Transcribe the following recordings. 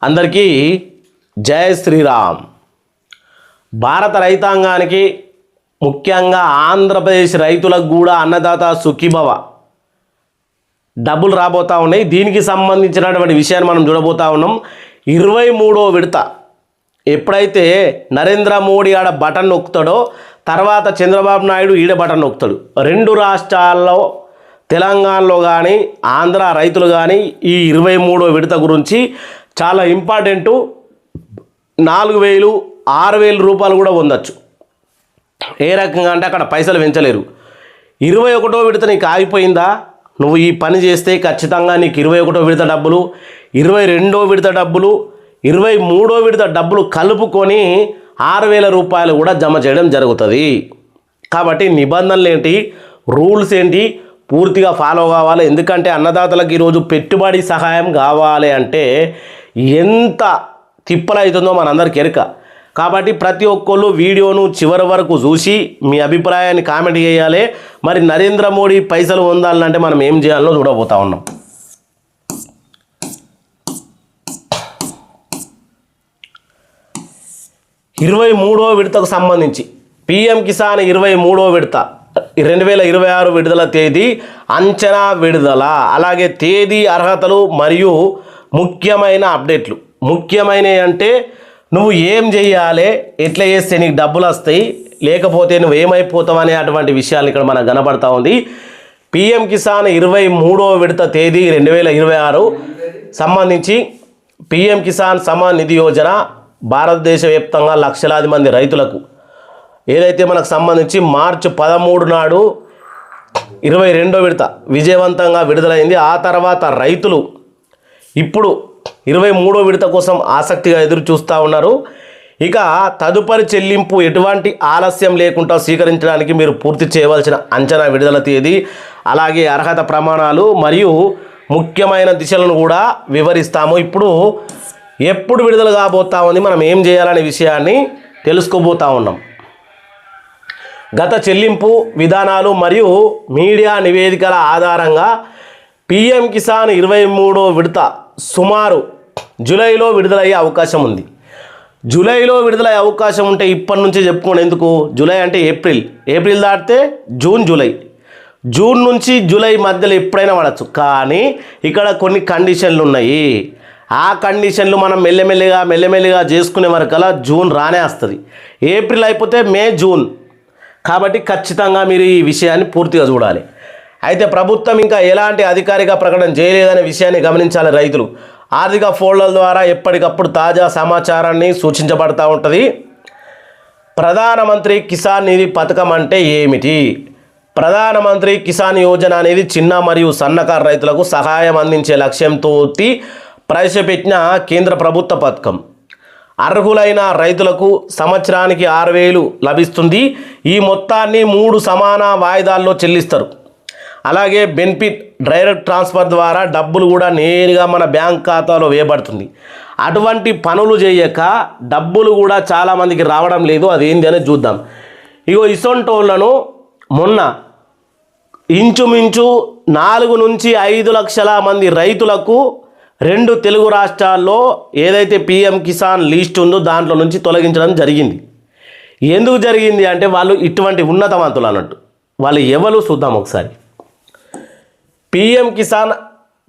అందరికీ జై శ్రీరామ్. భారత రైతాంగానికి ముఖ్యంగా ఆంధ్రప్రదేశ్ రైతులకు కూడా అన్నదాత సుఖీభవ డబ్బులు రాబోతూ ఉన్నాయి. దీనికి సంబంధించినటువంటి విషయాన్ని మనం చూడబోతూ ఉన్నాం. 23వ విడత ఎప్పుడైతే నరేంద్ర మోడీ ఆడ బటన్ నొక్కుతాడో తర్వాత చంద్రబాబు నాయుడు ఈడ బటన్ నొక్కుతాడు. రెండు రాష్ట్రాల్లో తెలంగాణలో కానీ ఆంధ్ర రైతులు కానీ ఈ 23వ విడత గురించి చాలా ఇంపార్టెంటు. 4,000 6,000 రూపాయలు కూడా పొందొచ్చు. ఏ రకంగా అంటే అక్కడ పైసలు పెంచలేరు. 21వ విడత నీకు ఆగిపోయిందా, నువ్వు ఈ పని చేస్తే ఖచ్చితంగా నీకు 21వ విడత డబ్బులు, 22వ విడత డబ్బులు, 23వ విడత డబ్బులు కలుపుకొని 6,000 రూపాయలు కూడా జమ చేయడం జరుగుతుంది. కాబట్టి నిబంధనలు ఏంటి, రూల్స్ ఏంటి పూర్తిగా ఫాలో కావాలి. ఎందుకంటే అన్నదాతలకు ఈరోజు పెట్టుబడి సహాయం కావాలి అంటే ఎంత తిప్పలవుతుందో మనందరికీ ఎరుక. కాబట్టి ప్రతి ఒక్కళ్ళు వీడియోను చివరి వరకు చూసి మీ అభిప్రాయాన్ని కామెంట్ చేయాలి. మరి నరేంద్ర మోడీ పైసలు పొందాలంటే మనం ఏం చేయాలో చూడబోతా ఉన్నాం. ఇరవై 23వ విడతకు సంబంధించి పిఎం కిసాన్ 23వ విడత 2026 విడుదల తేదీ, అంచనా విడుదల, అలాగే తేదీ, అర్హతలు మరియు ముఖ్యమైన అప్డేట్లు. ముఖ్యమైనవి అంటే నువ్వు ఏం చేయాలి, ఎట్లా చేస్తే నీకు డబ్బులు వస్తాయి, లేకపోతే నువ్వు ఏమైపోతావు అనే అటువంటి విషయాలు ఇక్కడ మనకు కనబడతా ఉంది. పిఎం కిసాన్ 23వ విడత తేదీ 2026 సంబంధించి పిఎం కిసాన్ సమ్మాన్ నిధి యోజన భారతదేశ వ్యాప్తంగా లక్షలాది మంది రైతులకు ఏదైతే మనకు సంబంధించి మార్చి 13 నాడు 22వ విడత విజయవంతంగా విడుదలైంది. ఆ తర్వాత రైతులు ఇప్పుడు 23వ విడత కోసం ఆసక్తిగా ఎదురు చూస్తూ ఉన్నారు. ఇక తదుపరి చెల్లింపు ఎటువంటి ఆలస్యం లేకుండా స్వీకరించడానికి మీరు పూర్తి చేయవలసిన అంచనా విడుదల తేదీ, అలాగే అర్హత ప్రమాణాలు మరియు ముఖ్యమైన దిశలను కూడా వివరిస్తాము. ఇప్పుడు ఎప్పుడు విడుదల కాబోతా ఉంది, మనం ఏం చేయాలనే విషయాన్ని తెలుసుకోబోతా ఉన్నాం. గత చెల్లింపు విధానాలు మరియు మీడియా నివేదికల ఆధారంగా పిఎం కిసాన్ 23వ విడత సుమారు జూలైలో విడుదలయ్యే అవకాశం ఉంది. జూలైలో విడుదలయ్యే అవకాశం ఉంటే ఇప్పటి నుంచి చెప్పుకోండి. ఎందుకు జూలై అంటే ఏప్రిల్ దాటితే జూన్ నుంచి జూలై మధ్యలో ఎప్పుడైనా పడవచ్చు. కానీ ఇక్కడ కొన్ని కండిషన్లు ఉన్నాయి. ఆ కండిషన్లు మనం మెల్లమెల్లిగా చేసుకునే వరకల్లా జూన్ రానే వస్తుంది. ఏప్రిల్ అయిపోతే మే, జూన్. కాబట్టి ఖచ్చితంగా మీరు ఈ విషయాన్ని పూర్తిగా చూడాలి. అయితే ప్రభుత్వం ఇంకా ఎలాంటి అధికారిక ప్రకటన చేయలేదనే విషయాన్ని గమనించాలి రైతులు. ఆర్థిక ఫోల్డర్ల ద్వారా ఎప్పటికప్పుడు తాజా సమాచారాన్ని సూచించబడతా ఉంటుంది. ప్రధానమంత్రి కిసాన్ నిధి పథకం అంటే ఏమిటి? ప్రధానమంత్రి కిసాన్ యోజన అనేది చిన్న మరియు సన్నకారు రైతులకు సహాయం అందించే లక్ష్యంతో ప్రవేశపెట్టిన కేంద్ర ప్రభుత్వ పథకం. అర్హులైన రైతులకు సంవత్సరానికి 6,000 లభిస్తుంది. ఈ మొత్తాన్ని 3 సమాన వాయిదాల్లో చెల్లిస్తారు. అలాగే బెనిఫిట్ డైరెక్ట్ ట్రాన్స్ఫర్ ద్వారా డబ్బులు కూడా నేరుగా మన బ్యాంక్ ఖాతాలో వేయబడుతుంది. అటువంటి పనులు చేయక డబ్బులు కూడా చాలామందికి రావడం లేదు. అదేంటి అనేది చూద్దాం. ఇగో ఇసొంటోళ్లను మొన్న ఇంచుమించు 4 నుంచి 5 లక్షల మంది రైతులకు 2 తెలుగు రాష్ట్రాల్లో ఏదైతే పిఎం కిసాన్ లిస్ట్ ఉందో దాంట్లో నుంచి తొలగించడం జరిగింది. ఎందుకు జరిగింది అంటే వాళ్ళు ఇటువంటి ఉన్నతవంతులు అన్నట్టు. వాళ్ళు ఎవరు చూద్దాం ఒకసారి. పిఎం కిసాన్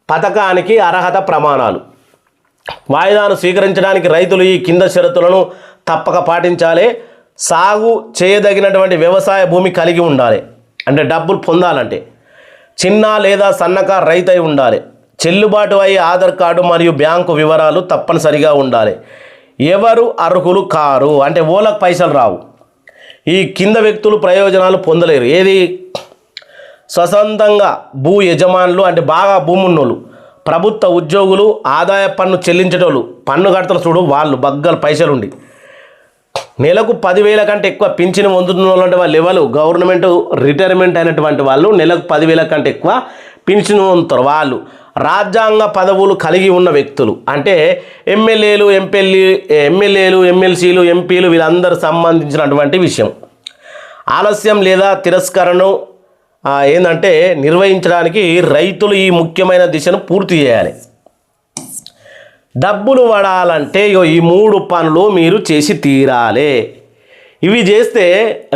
పథకానికి అర్హత ప్రమాణాలు. వాయిదాను స్వీకరించడానికి రైతులు ఈ కింద షరతులను తప్పక పాటించాలి. సాగు చేయదగినటువంటి వ్యవసాయ భూమి కలిగి ఉండాలి. అంటే డబ్బులు పొందాలంటే చిన్న లేదా సన్నకారు రైతు అయి ఉండాలి. చెల్లుబాటు అయ్యే ఆధార్ కార్డు మరియు బ్యాంకు వివరాలు తప్పనిసరిగా ఉండాలి. ఎవరు అర్హులు కారు అంటే ఓలకు పైసలు రావు. ఈ కింద వ్యక్తులు ప్రయోజనాలు పొందలేరు. ఏది? స్వతంత్రంగా భూ యజమానులు అంటే బాగా భూమి ఉన్నోళ్ళు, ప్రభుత్వ ఉద్యోగులు, ఆదాయ పన్ను చెల్లించేటోళ్ళు, పన్ను కడతలు చూడు వాళ్ళు బగ్గలు పైసలుండి నెలకు 10,000 కంటే ఎక్కువ పింఛను పొందుతున్న వాళ్ళు అంటే వాళ్ళు ఎవరు? గవర్నమెంట్ రిటైర్మెంట్ అయినటువంటి వాళ్ళు నెలకు 10,000 కంటే ఎక్కువ పింఛను పొందుతారు. వాళ్ళు రాజ్యాంగ పదవులు కలిగి ఉన్న వ్యక్తులు అంటే ఎమ్మెల్యేలు, ఎమ్మెల్సీలు, ఎంపీలు వీళ్ళందరూ సంబంధించినటువంటి విషయం. ఆలస్యం లేదా తిరస్కరణను ఏంటంటే నిర్వహించడానికి రైతులు ఈ ముఖ్యమైన దిశను పూర్తి చేయాలి. డబ్బులు పడాలంటే ఈ 3 పనులు మీరు చేసి తీరాలి. ఇవి చేస్తే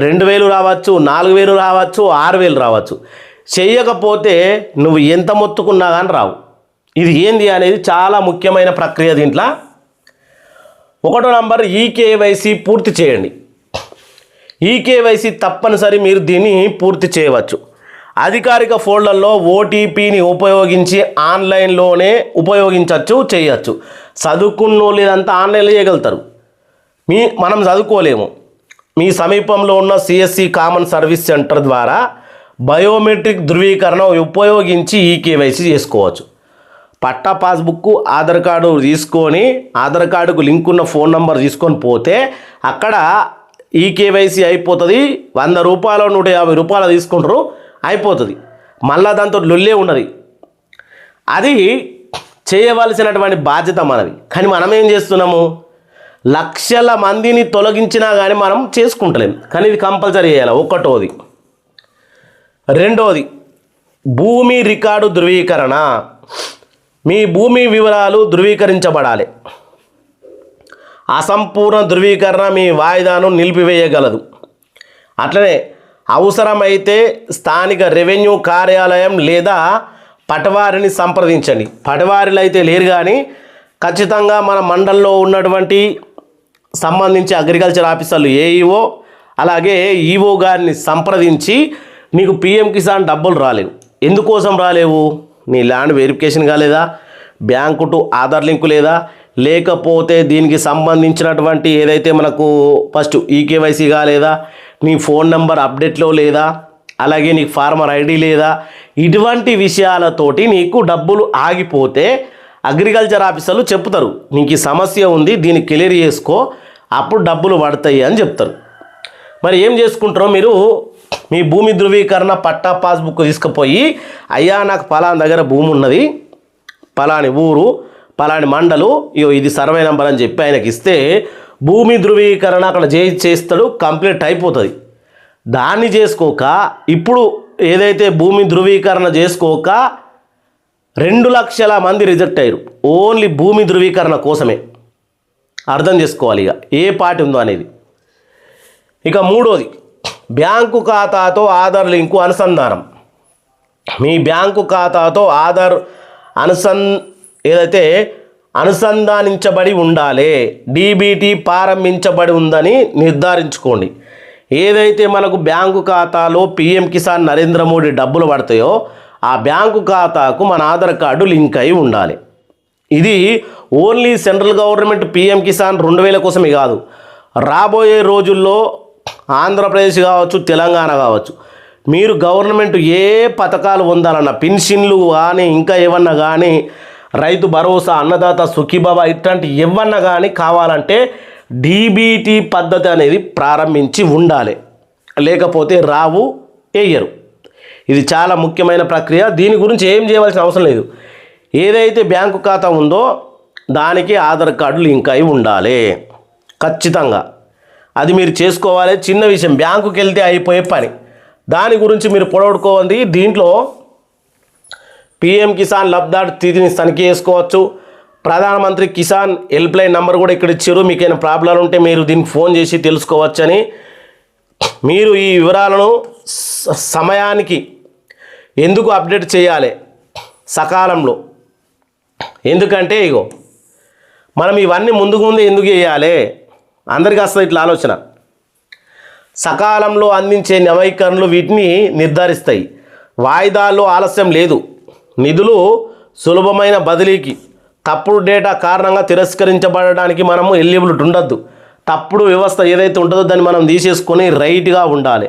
2000 రావచ్చు, 4000 రావచ్చు, 6000 రావచ్చు. చేయకపోతే నువ్వు ఎంత మొత్తుకున్నా కానీ రావు. ఇది ఏంది అనేది చాలా ముఖ్యమైన ప్రక్రియ. దీంట్లో 1వ నంబర్ ఈకేవైసీ పూర్తి చేయండి. ఈకేవైసీ తప్పనిసరి మీరు దీన్ని పూర్తి చేయవచ్చు. అధికారిక ఫోల్డర్లో ఓటీపీని ఉపయోగించి ఆన్లైన్లోనే చేయొచ్చు. చదువుకున్నోళ్ళు ఇదంతా ఆన్లైన్లో చేయగలుగుతారు. మనం చదువుకోలేము. మీ సమీపంలో ఉన్న సిఎస్సి కామన్ సర్వీస్ సెంటర్ ద్వారా బయోమెట్రిక్ ధృవీకరణ ఉపయోగించి ఈకేవైసీ చేసుకోవచ్చు. పట్టా పాస్బుక్, ఆధార్ కార్డు తీసుకొని ఆధార్ కార్డుకు లింక్ ఉన్న ఫోన్ నంబర్ తీసుకొని పోతే అక్కడ ఈకేవైసీ అయిపోతుంది. 100 రూపాయలు 150 రూపాయలు తీసుకుంటారు, అయిపోతుంది. మళ్ళా దాంతో లొల్లే ఉన్నది. అది చేయవలసినటువంటి బాధ్యత మనది. కానీ మనం ఏం చేస్తున్నాము, లక్షల మందిని తొలగించినా కానీ మనం చేసుకుంటలేం. కానీ ఇది కంపల్సరీ చేయాలి. 1వది. 2వది భూమి రికార్డు ధృవీకరణ. మీ భూమి వివరాలు ధృవీకరించబడాలి. అసంపూర్ణ ధృవీకరణ మీ వాయిదాను నిలిపివేయగలదు. అట్లనే అవసరమైతే స్థానిక రెవెన్యూ కార్యాలయం లేదా పటవారిని సంప్రదించండి. పటవారిలు అయితే లేరు కానీ ఖచ్చితంగా మన మండలంలో ఉన్నటువంటి సంబంధించి అగ్రికల్చర్ ఆఫీసర్లు ఏఈఓ అలాగే ఈఓ గారిని సంప్రదించి నీకు పిఎం కిసాన్ డబ్బులు రాలేవు. ఎందుకోసం రాలేవు? నీ ల్యాండ్ వెరిఫికేషన్ కాలేదా, బ్యాంకు టు ఆధార్ లింకు లేదా, లేకపోతే దీనికి సంబంధించినటువంటి ఏదైతే మనకు ఫస్ట్ ఈకేవైసీ కాలేదా, నీ ఫోన్ నెంబర్ అప్డేట్లో లేదా, అలాగే నీకు ఫార్మర్ ఐడి లేదా, ఇటువంటి విషయాలతోటి నీకు డబ్బులు ఆగిపోతే అగ్రికల్చర్ ఆఫీసర్లు చెప్తారు, నీకు ఈ సమస్య ఉంది, దీన్ని క్లియర్ చేసుకో, అప్పుడు డబ్బులు పడతాయి అని చెప్తారు. మరి ఏం చేసుకుంటారో మీరు, మీ భూమి ధృవీకరణ పట్టా పాస్బుక్ తీసుకుపోయి, అయ్యా నాకు పలానా దగ్గర భూమి ఉన్నది, పలాని ఊరు, పలాని మండలు, ఇది సర్వే నెంబర్ అని చెప్పి ఆయనకి ఇస్తే భూమి ధృవీకరణ అక్కడ చేస్తాడు, కంప్లీట్ అయిపోతుంది. దాన్ని చేసుకోక ఇప్పుడు ఏదైతే భూమి ధృవీకరణ చేసుకోక 2 లక్షల మంది రిజెక్ట్ అయ్యారు ఓన్లీ భూమి ధృవీకరణ కోసమే. అర్థం చేసుకోవాలి ఇక ఏ పార్టీ ఉందో అనేది. ఇక 3వది బ్యాంకు ఖాతాతో ఆధార్ లింకు అనుసంధానం. మీ బ్యాంకు ఖాతాతో ఆధార్ ఏదైతే అనుసంధానించబడి ఉండాలి. డీబీటీ ప్రారంభించబడి ఉందని నిర్ధారించుకోండి. ఏదైతే మనకు బ్యాంకు ఖాతాలో పిఎం కిసాన్ నరేంద్ర మోడీ డబ్బులు పడతాయో ఆ బ్యాంకు ఖాతాకు మన ఆధార్ కార్డు లింక్ అయి ఉండాలి. ఇది only central government PM Kisan 2000 కోసమే కాదు, రాబోయే రోజుల్లో ఆంధ్రప్రదేశ్ కావచ్చు, తెలంగాణ కావచ్చు, మీరు గవర్నమెంట్ ఏ పథకాలు పొందాలన్నా, పెన్షన్లు కానీ ఇంకా ఏమన్నా కానీ, రైతు భరోసా, అన్నదాత సుఖీభవ ఇట్లాంటి ఏమన్నా కానీ కావాలంటే డీబీటీ పద్ధతి అనేది ప్రారంభించి ఉండాలి. లేకపోతే రావు, వేయరు. ఇది చాలా ముఖ్యమైన ప్రక్రియ. దీని గురించి ఏం చేయవలసిన అవసరం లేదు. ఏదైతే బ్యాంకు ఖాతా ఉందో దానికి ఆధార్ కార్డు లింక్ అయి ఉండాలి ఖచ్చితంగా. అది మీరు చేసుకోవాలి. చిన్న విషయం, బ్యాంకుకి వెళ్తే అయిపోయే పని. దాని గురించి మీరు పొడవుకోవాలి. దీంట్లో పిఎం కిసాన్ లబ్ధార్ స్థితిని తనిఖీ చేసుకోవచ్చు. ప్రధానమంత్రి కిసాన్ హెల్ప్ లైన్ నెంబర్ కూడా ఇక్కడ ఇచ్చారు. మీకు ఏమైనా ప్రాబ్లం ఉంటే మీరు దీనికి ఫోన్ చేసి తెలుసుకోవచ్చని. మీరు ఈ వివరాలను సమయానికి ఎందుకు అప్డేట్ చేయాలి సకాలంలో? ఎందుకంటే ఇగో మనం ఇవన్నీ ముందు ఎందుకు చేయాలి? అందరికీ వస్తుంది ఇట్లా ఆలోచన. సకాలంలో అందించే నవీకరణలు వీటిని నిర్ధారిస్తాయి. వాయిదాల్లో ఆలస్యం లేదు. నిధులు సులభమైన బదిలీకి తప్పుడు డేటా కారణంగా తిరస్కరించబడడానికి మనము ఎలిజిబిలిటీ ఉండద్దు. తప్పుడు వ్యవస్థ ఏదైతే ఉంటుందో దాన్ని మనం తీసేసుకొని రైట్గా ఉండాలి.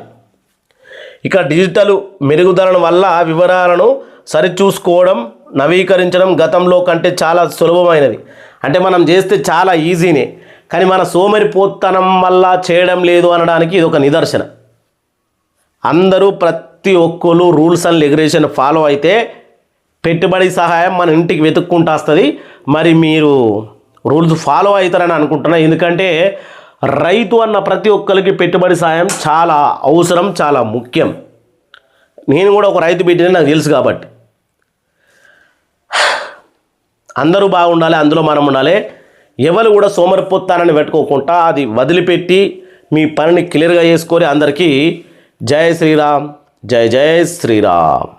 ఇక డిజిటల్ మెరుగుదల వల్ల వివరాలను సరిచూసుకోవడం, నవీకరించడం గతంలో కంటే చాలా సులభమైనది. అంటే మనం చేస్తే చాలా ఈజీనే, కానీ మన సోమరిపోతనం వల్ల చేయడం లేదు అనడానికి ఇది ఒక నిదర్శన. అందరూ ప్రతి ఒక్కరు రూల్స్ అండ్ రెగ్యులేషన్ ఫాలో అయితే పెట్టుబడి సహాయం మన ఇంటికి వెతుక్కుంటూ వస్తుంది. మరి మీరు రూల్స్ ఫాలో అవుతారని అనుకుంటున్నా. ఎందుకంటే రైతు అన్న ప్రతి ఒక్కరికి పెట్టుబడి సహాయం చాలా అవసరం, చాలా ముఖ్యం. నేను కూడా ఒక రైతు బిడ్డని నాకు తెలుసు కాబట్టి. అందరూ బాగుండాలి, అందులో మనం ఉండాలి. ఎవరు కూడా సోమరిపోతానని పెట్టుకోకుండా అది వదిలిపెట్టి మీ పనిని క్లియర్గా చేసుకొని అందరికీ జై శ్రీరామ్, జై జై శ్రీరామ్.